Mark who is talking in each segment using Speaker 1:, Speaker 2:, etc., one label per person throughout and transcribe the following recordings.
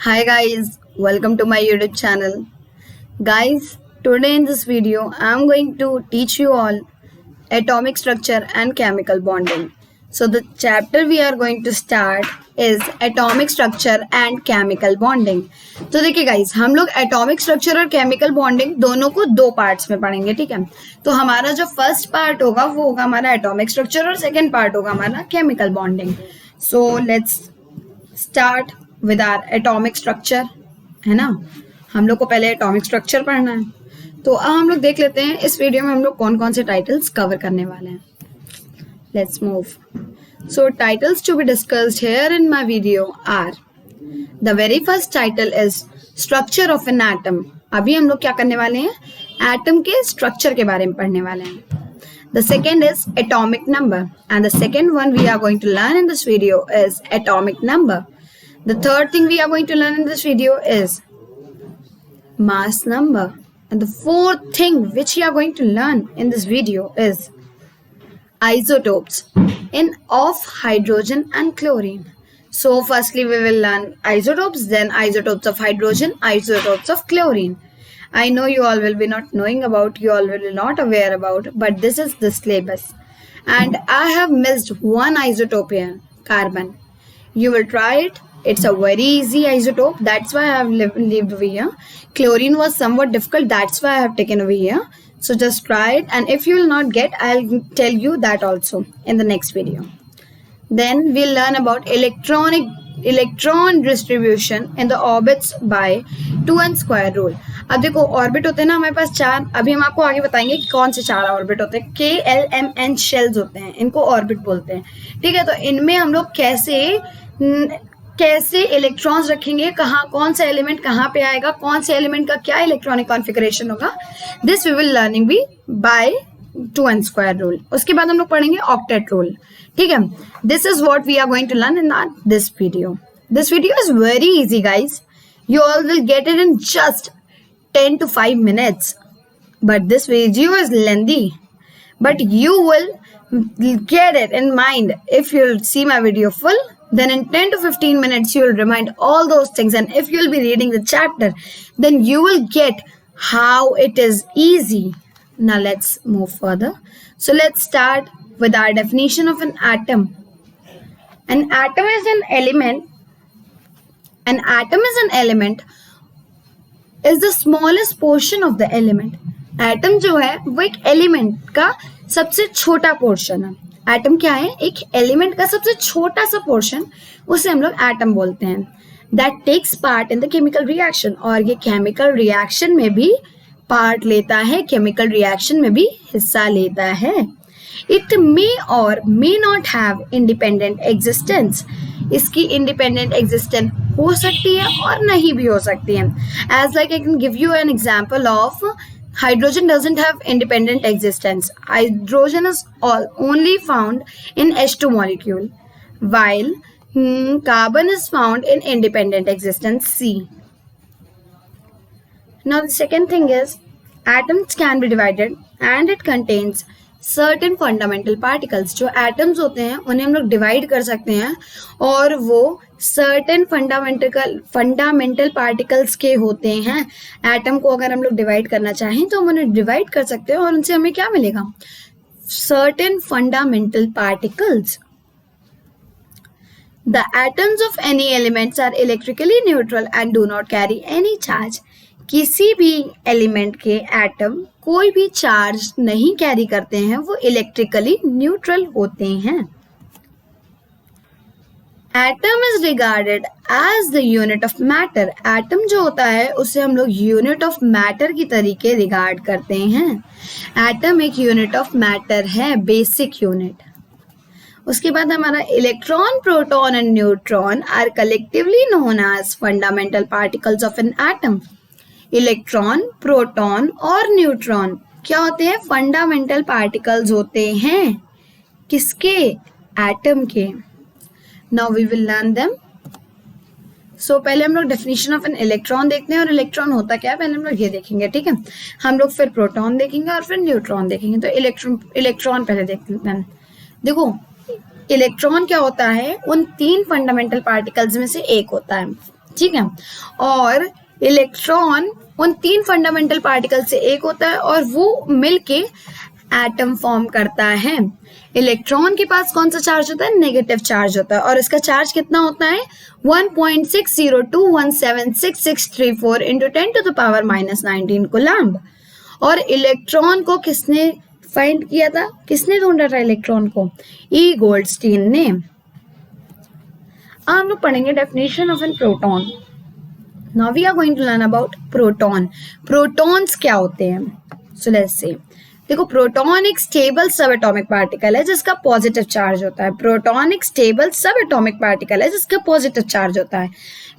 Speaker 1: Hi guys, welcome to my YouTube channel. Guys, today in this video I am going to teach you all atomic structure and chemical bonding. So the chapter we are going to start is atomic structure and chemical bonding. तो देखिए guys, हम लोग atomic structure और chemical bonding दोनों को दो parts में पढ़ेंगे, ठीक है. तो हमारा जो first part होगा वो होगा हमारा atomic structure और second part होगा हमारा chemical bonding. So let's start with our atomic structure, है ना. हम लोग को पहले एटॉमिक स्ट्रक्चर पढ़ना है. तो अब हम लोग देख लेते हैं इस वीडियो में हम लोग कौन कौन से टाइटल्स कवर करने वाले हैं. Let's move. So titles to be discussed here in my video are the very first title is structure of an atom. अभी हम लोग क्या करने वाले हैं, एटम के स्ट्रक्चर के बारे में पढ़ने वाले हैं. The second is atomic number, and the second one we are going to learn in this video is atomic number. The third thing we are going to learn in this video is mass number, and the fourth thing which we are going to learn in this video is isotopes of hydrogen and chlorine. So firstly we will learn isotopes, then isotopes of hydrogen, isotopes of chlorine. I know you all will be not knowing about, you all will be not aware about, but this is the syllabus. And I have missed one isotope here, carbon. You will try it. It's a very easy isotope. That's why I have lived over here. Chlorine was somewhat difficult. That's why I have taken over here. So just try it. And if you will not get, I'll tell you that also in the next video. Then we'll learn about electron distribution in the orbits by 2n square rule. अब देखो orbit होते हैं ना हमारे पास चार. अभी हम आपको आगे बताएंगे कि कौन से चार ऑर्बिट होते हैं. KLMN शेल्स होते हैं, इनको ऑर्बिट बोलते हैं, ठीक है. तो इनमें हम लोग कैसे इलेक्ट्रॉन्स रखेंगे, कहाँ कौन सा एलिमेंट कहाँ पे आएगा, कौन से एलिमेंट का क्या इलेक्ट्रॉनिक कॉन्फ़िगरेशन होगा, this we will learning be by 2n square rule. उसके बाद हम लोग पढ़ेंगे ऑक्टेट रूल, ठीक है. This is what we are going to learn in this video. This video is very easy guys. You all will get it in just 10 to 5 minutes. But this video is lengthy. But you will get it in mind if you'll see my video full. Then in 10 to 15 minutes you will remind all those things. And if you'll be reading the chapter, then you will get how it is easy. Now let's move further. So let's start with our definition of an atom. An atom is an element. An atom is an element is the smallest portion of the element. Atom जो है वो एक element का सबसे छोटा portion है. Atom क्या है, एक element का सबसे छोटा सा portion, उसे हम लोग atom बोलते हैं. That takes part in the chemical reaction. और ये chemical reaction में भी part लेता है, chemical reaction में भी हिस्सा लेता है. It may or may not have independent existence. इसकी independent existence हो सकती है और नहीं भी हो सकती है. As like I can give you an example of hydrogen doesn't have independent existence. Hydrogen is only found in H2 molecule, while carbon is found in independent existence C. Now the second thing is atoms can be divided and it contains certain fundamental particles. जो atoms होते हैं उन्हें हम लोग divide कर सकते हैं और वो सर्टेन फंडामेंटल पार्टिकल्स के होते हैं. एटम को अगर हम लोग डिवाइड करना चाहें तो हम उन्हें डिवाइड कर सकते हैं और उनसे हमें क्या मिलेगा, certain fundamental particles. The atoms of any elements are electrically neutral and do not carry any charge. किसी भी एलिमेंट के एटम कोई भी चार्ज नहीं कैरी करते हैं, वो इलेक्ट्रिकली न्यूट्रल होते हैं. Atom is regarded as the unit of matter. Atom जो होता है उसे हम लोग यूनिट ऑफ मैटर की तरीके रिगार्ड करते हैं. एटम एक यूनिट ऑफ मैटर है, बेसिक यूनिट. उसके बाद हमारा electron, proton and neutron are collectively known as fundamental particles of an atom. Electron, proton और न्यूट्रॉन क्या होते हैं, फंडामेंटल पार्टिकल्स होते हैं. किसके, एटम के. Now we will learn them. So पहले हम लोग डेफिनेशन ऑफ एन इलेक्ट्रॉन देखते हैं और इलेक्ट्रॉन होता क्या है पहले हम लोग ये देखेंगे, ठीक है. हम लोग फिर प्रोटॉन देखेंगे और फिर न्यूट्रॉन देखेंगे. तो इलेक्ट्रॉन पहले देखते हैं. देखो इलेक्ट्रॉन क्या होता है, उन तीन फंडामेंटल पार्टिकल्स में से एक होता है. ठीक है। और इलेक्ट्रॉन उन 3 फंडामेंटल पार्टिकल से एक होता है और वो मिलके एटम फॉर्म करता है। इलेक्ट्रॉन के पास कौन सा चार्ज होता है? नेगेटिव चार्ज होता है और इसका चार्ज कितना होता है? 1.6021766634 इंटू 10⁻⁻19 कूलम्ब। और इलेक्ट्रॉन को किसने फाइंड किया था? किसने ढूंढा था इलेक्ट्रॉन को? ई गोल्डस्टीन ने। हम लोग पढ़ेंगे definition of an proton. Now we are going to learn about proton. Protons क्या होते हैं? So let's see. देखो, प्रोटॉन एक स्टेबल सब एटॉमिक पार्टिकल है जिसका पॉजिटिव चार्ज होता है। प्रोटॉन एक स्टेबल सब एटॉमिक पार्टिकल है जिसका पॉजिटिव चार्ज होता है।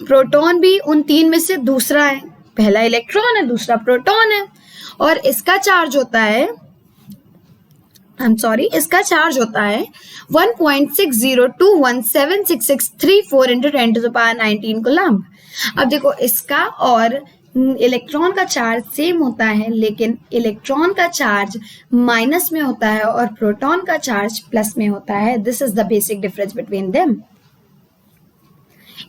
Speaker 1: प्रोटॉन भी उन 3 में से दूसरा है। पहला इलेक्ट्रॉन है, दूसरा प्रोटॉन है और इसका चार्ज होता है इसका चार्ज होता है 1.6021766634 इंटू 10⁻19 कूलम्ब। अब देखो, इसका और इलेक्ट्रॉन का चार्ज सेम होता है, लेकिन इलेक्ट्रॉन का चार्ज माइनस में होता है और प्रोटॉन का चार्ज प्लस में होता है। This is the basic difference between them.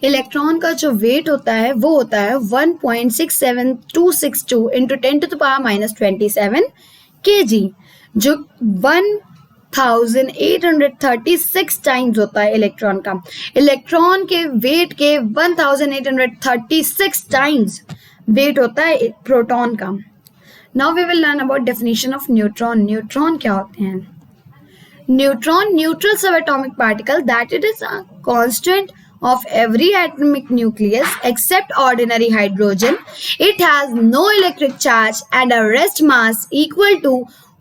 Speaker 1: Electron का जो वेट होता है वो होता है 1.67262 इंटू 10⁻⁻27 kg, जो 1836 टाइम्स होता है इलेक्ट्रॉन का। इलेक्ट्रॉन के वेट के 1836 टाइम्स वेट होता है प्रोटॉन का। Now we will learn about definition of neutron. Neutron क्या होते हैं? Neutron neutral subatomic particle that it is a constant of every atomic nucleus except ordinary hydrogen. It has no electric charge and a rest mass equal to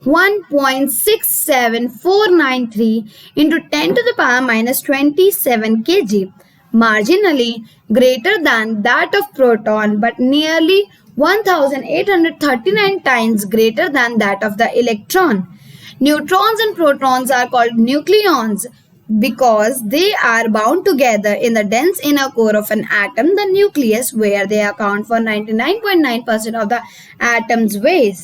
Speaker 1: 1.67493 into 10⁻⁻27 kg, marginally greater than that of proton but nearly 1839 times greater than that of the electron. Neutrons and protons are called nucleons because they are bound together in the dense inner core of an atom, the nucleus, where they account for 99.9% of the atom's weight.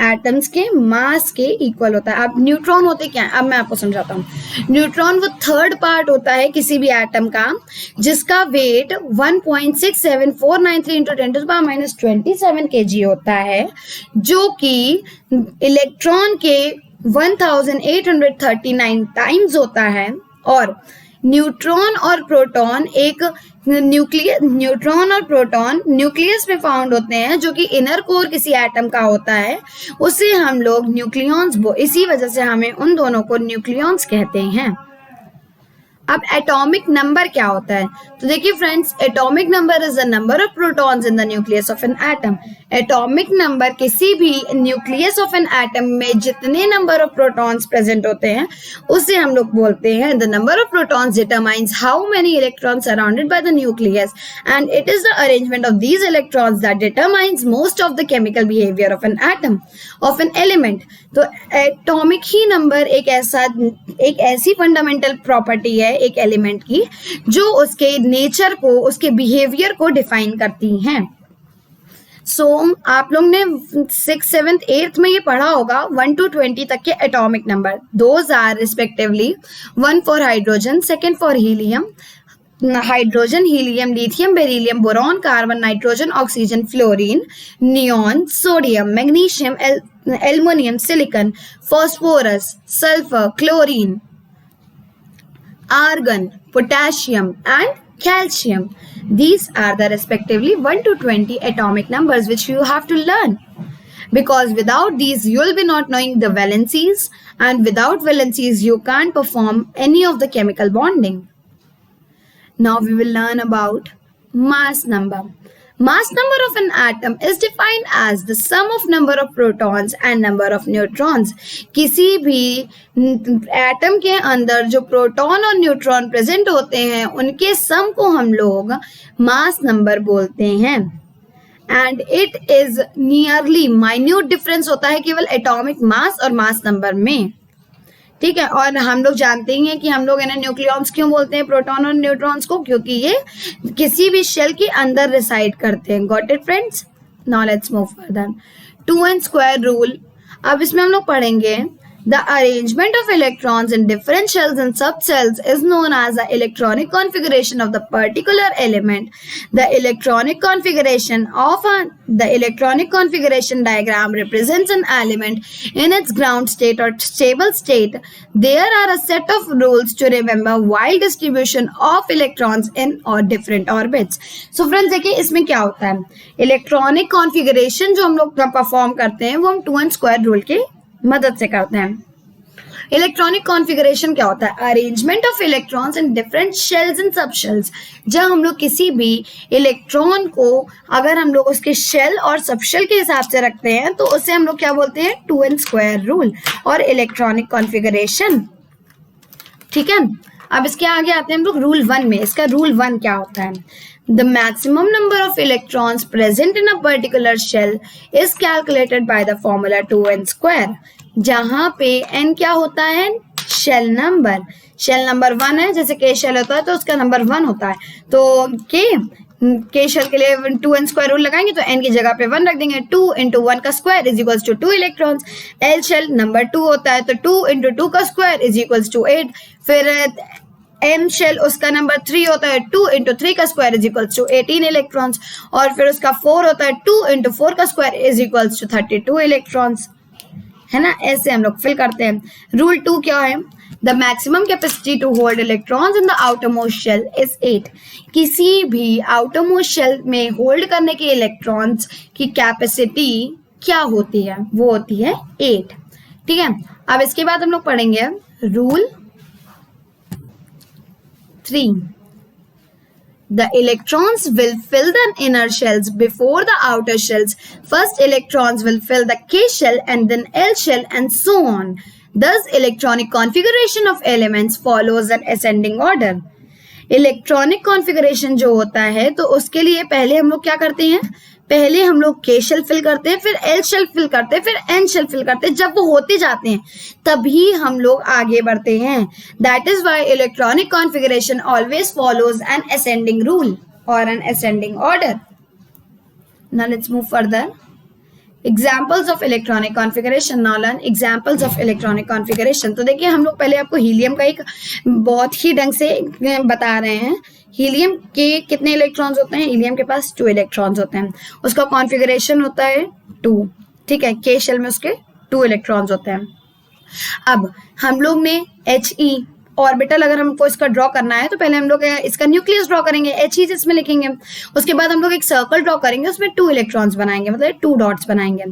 Speaker 1: Atoms के मास के equal होता है। अब neutron होते क्या है? अब मैं आपको समझाता हूँ। न्यूट्रॉन वो थर्ड पार्ट होता है किसी भी एटम का जिसका वेट 1.67493 इंटू 10⁻⁻27 kg होता है, जो कि इलेक्ट्रॉन के 1839 टाइम्स होता है। और न्यूट्रॉन और प्रोटॉन न्यूक्लियस में फाउंड होते हैं, जो कि इनर कोर किसी एटम का होता है, उसे हम लोग न्यूक्लियॉन्स इसी वजह से हमें उन दोनों को न्यूक्लियॉन्स कहते हैं। अब एटॉमिक नंबर क्या होता है? तो देखिए friends, atomic number is the number of protons in the nucleus of an atom. Atomic number किसी भी न्यूक्लियस ऑफ एन एटम में जितने नंबर ऑफ प्रोटॉन्स प्रेजेंट होते हैं उसे हम लोग बोलते हैं the number of protons determines how many electrons surrounded by the nucleus and it is the arrangement of these electrons that determines most of the chemical behaviour of an atom of an element. तो atomic ही number एक ऐसी fundamental property है एक element की जो उसके nature को, उसके बिहेवियर को डिफाइन करती हैं। आप लोग ने 6th 7th 8th में ये पढ़ा होगा 1 to 20 तक के atomic number. Those are respectively 1 for hydrogen, 2nd for helium, hydrogen, helium, lithium, beryllium, boron, carbon, nitrogen, oxygen, fluorine, neon, sodium, magnesium, aluminium, silicon, phosphorus, sulphur, chlorine, argon, potassium and calcium. These are the respectively 1 to 20 atomic numbers which you have to learn, because without these you will be not knowing the valencies, and without valencies you can't perform any of the chemical bonding. Now we will learn about mass number. Mass number of an atom is defined as the sum of number of protons and number of neutrons. किसी भी atom के अंदर जो proton और neutron present होते हैं उनके सम को हम लोग मास नंबर बोलते हैं। And it is nearly minute difference होता है केवल एटॉमिक मास और मास नंबर में। ठीक है, और हम लोग जानते ही हैं कि हम लोग इन्हें न्यूक्लियॉन्स क्यों बोलते हैं, प्रोटॉन और न्यूट्रॉन्स को, क्योंकि ये किसी भी शेल के अंदर रिसाइड करते हैं। Got it friends? Now let's move further. 2n square rule. अब इसमें हम लोग पढ़ेंगे The arrangement of electrons in different shells and subshells is known as the electronic configuration of the particular element. The electronic configuration diagram represents an element in its ground state or stable state. There are a set of rules to remember while distribution of electrons in or different orbits. So friends देखिए इसमें क्या होता है, electronic configuration जो हम लोग perform करते हैं वो हम 2n² रूल की मदद से करते हैं. इलेक्ट्रॉनिक कॉन्फ़िगरेशन क्या होता है, arrangement of electrons in different shells and सब शेल्स. जब हम लोग किसी भी इलेक्ट्रॉन को अगर हम लोग उसके शेल और सब शेल के हिसाब से रखते हैं तो उसे हम लोग क्या बोलते हैं, 2n² रूल और इलेक्ट्रॉनिक कॉन्फ़िगरेशन. ठीक है, अब इसके आगे आते हैं हम लोग रूल 1 में. इसका रूल 1 क्या होता है, The maximum number of electrons present in a particular shell is calculated by the formula 2n². जहाँ पे n क्या होता है, शेल नंबर. शेल नंबर 1 है, जैसे k शेल होता है तो उसका नंबर 1 होता है. तो k शेल के लिए 2n² रूल लगाएंगे तो n की जगह पे 1 रख देंगे. 2 into 1 का square is equals to 2 electrons. l shell number 2 होता है तो 2 into 2 का स्क्वायर इज इक्वल्स टू 8. फिर m शेल उसका नंबर 3 होता है, 2 into 3 का square is equals to 18 electrons. और फिर उसका 4 होता है, 2 into 4 का square is equals to 32 electrons. है ना, ऐसे हम लोग फिल करते हैं. रूल 2 क्या है, the maximum capacity to hold electrons in the outermost shell is 8. किसी भी आउटरमोस्ट शेल में होल्ड करने के इलेक्ट्रॉन्स की कैपेसिटी क्या होती है, वो होती है 8. ठीक है, अब इसके बाद हम लोग पढ़ेंगे rule 3. The electrons will fill the inner shells before the outer shells. First electrons will fill the K shell and then L shell and so on. Thus electronic configuration of elements follows an ascending order. Electronic configuration जो होता है तो उसके लिए पहले हम लोग क्या करते हैं, पहले हम लोग K शेल फिल करते हैं, फिर L शेल फिल करते हैं, फिर N शेल फिल करते हैं. जब वो होते जाते हैं तभी हम लोग आगे बढ़ते हैं. That is why electronic configuration always follows an ascending rule और an ascending order. Now let's move further. Examples of electronic configuration. Now learn examples of electronic configuration. तो देखिए हम लोग पहले आपको हीलियम का एक बहुत ही ढंग से बता रहे हैं. हीलियम के कितने इलेक्ट्रॉन्स होते हैं, हीलियम के पास 2 इलेक्ट्रॉन्स होते हैं. उसका कॉन्फ़िगरेशन होता है 2. ठीक है, के शेल में उसके 2 इलेक्ट्रॉन्स होते हैं. अब हम लोग ने He ऑर्बिटल अगर हमको इसका ड्रॉ करना है तो पहले हम लोग इसका न्यूक्लियस ड्रॉ करेंगे, He इसमें लिखेंगे. उसके बाद हम लोग एक सर्कल ड्रॉ करेंगे, उसमें 2 इलेक्ट्रॉन्स बनाएंगे, मतलब 2 डॉट्स बनाएंगे,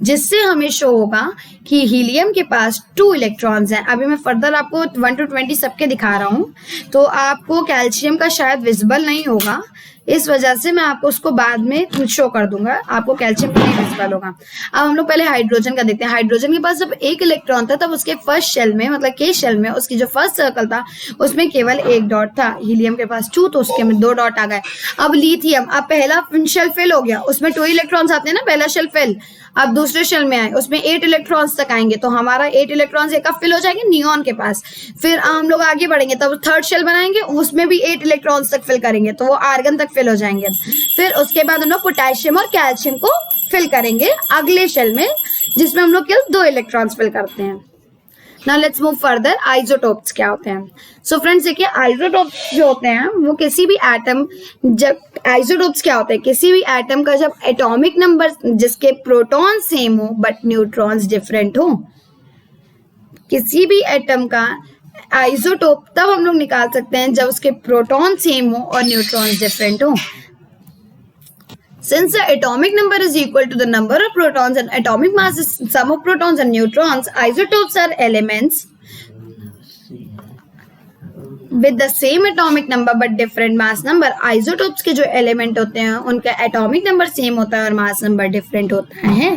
Speaker 1: जिससे हमें शो होगा कि हीलियम के पास 2 इलेक्ट्रॉन्स हैं. अभी मैं फर्दर आपको 1 to 20 सबके दिखा रहा हूँ, तो आपको कैल्शियम का शायद विजिबल नहीं होगा, इस वजह से मैं आपको उसको बाद में शो कर दूंगा. आपको कैल्शियम नहीं विजिबल होगा. अब हम लोग पहले हाइड्रोजन का देखते हैं. हाइड्रोजन के पास जब 1 इलेक्ट्रॉन था तब उसके फर्स्ट शेल में, मतलब के शेल में, उसकी जो फर्स्ट सर्कल था उसमें केवल 1 डॉट था. हीलियम के पास 2 तो उसके में 2 डॉट आ गए. अब लिथियम, अब पहला शेल फिल हो गया, उसमें 2 इलेक्ट्रॉन्स आते हैं ना, पहला शेल फिल. अब दूसरे शेल में आए, उसमें 8 इलेक्ट्रॉन्स तक आएंगे, तो हमारा 8 इलेक्ट्रॉन्स एक फिल हो जाएंगे नियॉन के पास. फिर हम लोग आगे बढ़ेंगे तब थर्ड शेल बनाएंगे, उसमें भी 8 इलेक्ट्रॉन्स तक फिल करेंगे, तो वो आर्गन तक फिल हो जाएंगे. फिर उसके बाद हम लोग पोटेशियम और कैल्शियम को फिल करेंगे अगले शेल में, जिसमें हम लोग केवल 2 इलेक्ट्रॉन्स फिल करते हैं. Now let's move further. Isotopes क्या होते हैं. सो फ्रेंड्स देखिए, आइसोटोप्स जो होते हैं वो किसी भी एटम, जब आइसोटोप्स क्या होते हैं, किसी भी एटम का जब एटॉमिक नंबर जिसके प्रोटॉन सेम हो बट न्यूट्रॉन्स डिफरेंट हो, किसी भी एटम का आइसोटोप तब हम लोग निकाल सकते हैं जब उसके प्रोटॉन सेम हो और न्यूट्रॉन्स डिफरेंट हो. Since the atomic number is equal to the number of protons and atomic mass is sum of protons and neutrons, isotopes are elements with the same atomic number but different mass number. Isotopes के जो element होते हैं उनका atomic number same होता है और mass number different होता है.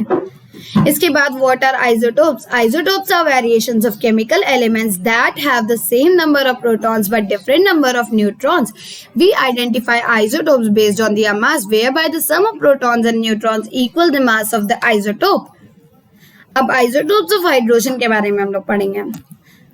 Speaker 1: इसके बाद what are isotopes? Isotopes are variations of chemical elements that have the same number of protons but different number of neutrons. We identify isotopes based on their mass, whereby the sum of protons and neutrons equal the mass of the isotope. अब isotopes of hydrogen के बारे में हम लोग पढ़ेंगे.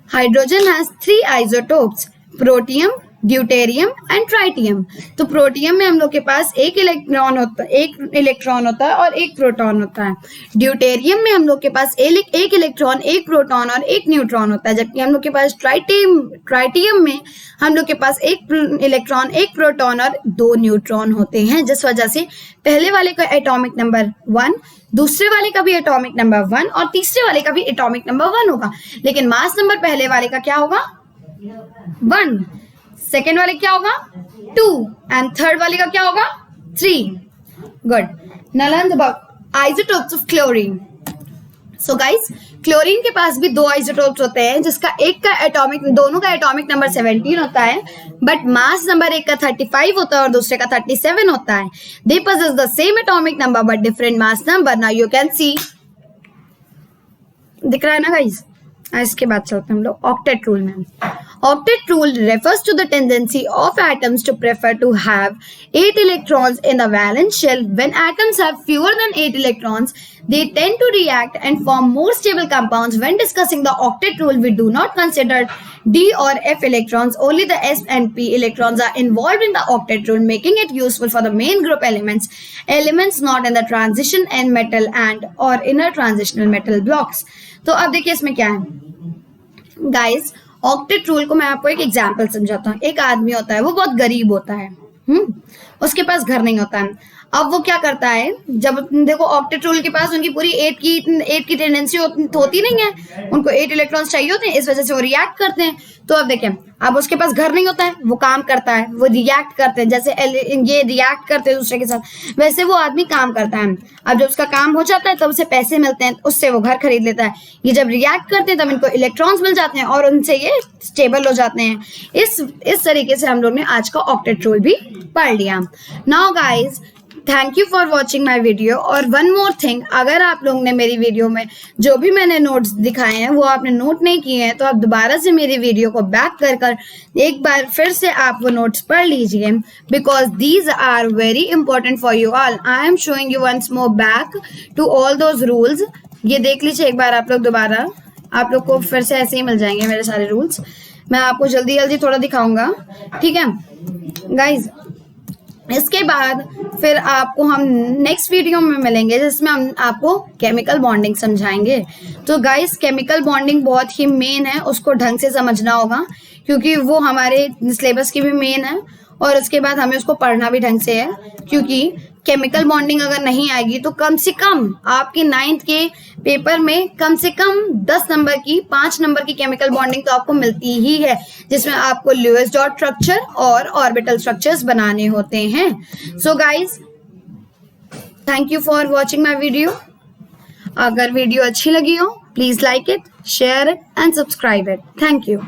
Speaker 1: Hydrogen has 3 isotopes: protium, deuterium and tritium. तो protium में हम लोग के पास एक इलेक्ट्रॉन होता है और एक प्रोटॉन होता है। ड्यूटेरियम में हम लोग के पास एक इलेक्ट्रॉन, एक प्रोटॉन और एक न्यूट्रॉन होता है। जबकि हम लोग के पास ट्राइटियम में हम लोग के पास एक इलेक्ट्रॉन, एक प्रोटॉन और 2 न्यूट्रॉन होते हैं, जिस वजह से पहले वाले का एटॉमिक नंबर 1, दूसरे वाले का भी एटॉमिक नंबर 1 और तीसरे वाले का भी एटॉमिक नंबर 1 होगा। लेकिन मास नंबर पहले वाले का क्या होगा? 1, सेकेंड वाले क्या होगा? 2 एंड थर्ड वाले का क्या होगा? 3। Good. Now learn about isotopes of chlorine. So guys, chlorine के पास भी 2 आइसोटोप्स होते हैं, जिसका दोनों का एटॉमिक नंबर 17 होता है, बट मास नंबर एक का 35 होता है और दूसरे का 37 होता है। दे possess the same atomic number but different mass number. Now you can see, दिख रहा है ना गाइस? इसके बाद चलते हैं हम लोग ऑक्टेट रूल में। Octet rule refers to the tendency of atoms to prefer to have 8 electrons in the valence shell. When atoms have fewer than 8 electrons, they tend to react and form more stable compounds. When discussing the octet rule, we do not consider D or F electrons. Only the S and P electrons are involved in the octet rule, making it useful for the main group elements not in the transition n metal and or inner transitional metal blocks. तो अब देखिए इसमें क्या है guys. Octet rule को मैं आपको एक एग्जांपल समझाता हूँ। एक आदमी होता है, वो बहुत गरीब होता है, उसके पास घर नहीं होता है। अब वो क्या करता है, जब देखो ऑक्टेट रूल के पास उनकी पूरी 8 की टेंडेंसी होती नहीं है, उनको 8 इलेक्ट्रॉन्स चाहिए होते हैं, इस वजह से वो रिएक्ट करते हैं। तो अब देखें, अब उसके पास घर नहीं होता है, वो काम करता है, वो रिएक्ट करते हैं, जैसे ये रिएक्ट करते हैं दूसरे के साथ, वैसे वो आदमी काम करता है। अब जब उसका काम हो जाता है तब उसे पैसे मिलते हैं, उससे वो घर खरीद लेता है। ये जब रिएक्ट करते हैं तब इनको इलेक्ट्रॉन्स मिल जाते हैं और उनसे ये स्टेबल हो जाते हैं। इस तरीके से हम लोग ने आज का ऑक्टेट रूल भी पढ़ लिया। Now guys, thank you for watching my video. और वन मोर थिंग, अगर आप लोग ने मेरी वीडियो में जो भी मैंने नोट्स दिखाए हैं वो आपने नोट नहीं किए हैं, तो आप दोबारा से मेरी वीडियो को बैक कर एक बार फिर से आप वो नोट्स पढ़ लीजिए, because these are very important for you all. I am showing you once more back to all those rules. ये देख लीजिए एक बार आप लोग दोबारा, आप लोग को फिर से ऐसे ही मिल जाएंगे मेरे सारे रूल्स। मैं आपको जल्दी जल्दी थोड़ा दिखाऊंगा, ठीक है गाइज। इसके बाद फिर आपको हम नेक्स्ट वीडियो में मिलेंगे, जिसमें हम आपको केमिकल बॉन्डिंग समझाएंगे। तो गाइस, केमिकल बॉन्डिंग बहुत ही मेन है, उसको ढंग से समझना होगा, क्योंकि वो हमारे सिलेबस की भी मेन है। और उसके बाद हमें उसको पढ़ना भी ढंग से है, क्योंकि केमिकल बॉन्डिंग अगर नहीं आएगी तो कम से कम आपके 9th के पेपर में कम से कम 10 नंबर की 5 नंबर की केमिकल बॉन्डिंग तो आपको मिलती ही है, जिसमें आपको लुईस डॉट स्ट्रक्चर और ऑर्बिटल स्ट्रक्चर्स बनाने होते हैं। So guys, thank you for watching my video. अगर वीडियो अच्छी लगी हो, please like it, share it and subscribe it. Thank you.